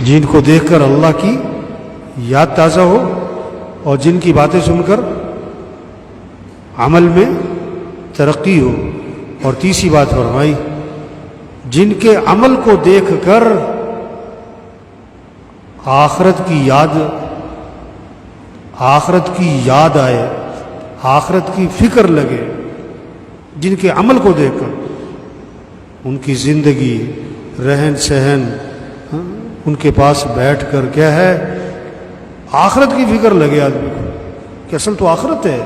جن کو دیکھ کر اللہ کی یاد تازہ ہو اور جن کی باتیں سن کر عمل میں ترقی ہو. اور تیسری بات فرمائی جن کے عمل کو دیکھ کر آخرت کی یاد آئے، آخرت کی فکر لگے. جن کے عمل کو دیکھ کر ان کی زندگی، رہن سہن، ان کے پاس بیٹھ کر کیا ہے، آخرت کی فکر لگے آدمی کو کہ اصل تو آخرت ہے.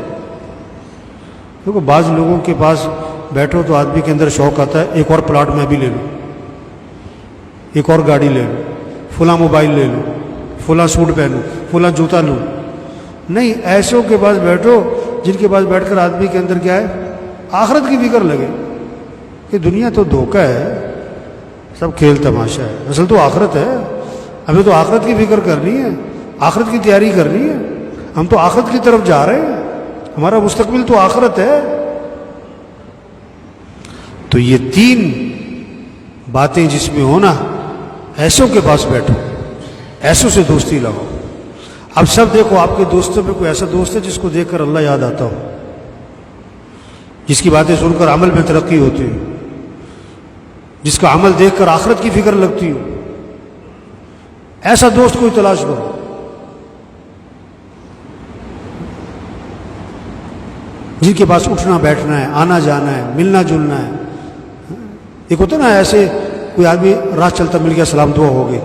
دیکھو بعض لوگوں کے پاس بیٹھو تو آدمی کے اندر شوق آتا ہے ایک اور پلاٹ میں بھی لے لوں، ایک اور گاڑی لے لوں، فلاں موبائل لے لوں، فلاں سوٹ پہنوں، فلاں جوتا لوں. نہیں، ایسوں کے پاس بیٹھو جن کے پاس بیٹھ کر آدمی کے اندر کیا ہے، آخرت کی فکر لگے کہ دنیا تو دھوکہ ہے، سب کھیل تماشا ہے، اصل تو آخرت ہے. ہمیں تو آخرت کی فکر کرنی ہے، آخرت کی تیاری کرنی ہے. ہم تو آخرت کی طرف جا رہے ہیں، ہمارا مستقبل تو آخرت ہے. تو یہ تین باتیں جس میں ہونا، ایسوں کے پاس بیٹھو، ایسوں سے دوستی لگاؤ. اب سب دیکھو آپ کے دوستوں میں کوئی ایسا دوست ہے جس کو دیکھ کر اللہ یاد آتا ہو، جس کی باتیں سن کر عمل میں ترقی ہوتی ہو، جس کا عمل دیکھ کر آخرت کی فکر لگتی ہو. ایسا دوست کوئی تلاش کرو. جن کے پاس اٹھنا بیٹھنا ہے، آنا جانا ہے، ملنا جلنا ہے. ایک ہوتا نا ایسے کوئی آدمی راہ چلتا مل گیا سلام دعا ہو گئی،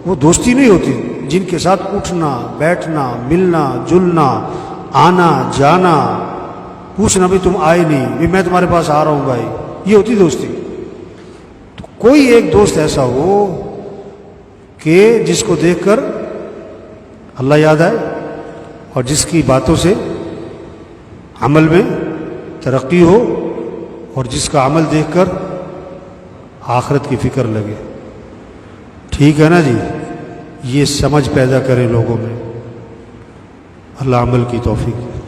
وہ دوستی نہیں ہوتی. جن کے ساتھ اٹھنا بیٹھنا، ملنا جلنا، آنا جانا، پوچھنا بھی تم آئے نہیں، بھی میں تمہارے پاس آ رہا ہوں بھائی، یہ ہوتی دوستی. تو کوئی ایک دوست ایسا ہو کہ جس کو دیکھ کر اللہ یاد آئے اور جس کی باتوں سے عمل میں ترقی ہو اور جس کا عمل دیکھ کر آخرت کی فکر لگے. ٹھیک ہے نا جی؟ یہ سمجھ پیدا کریں لوگوں میں. اللہ عمل کی توفیق.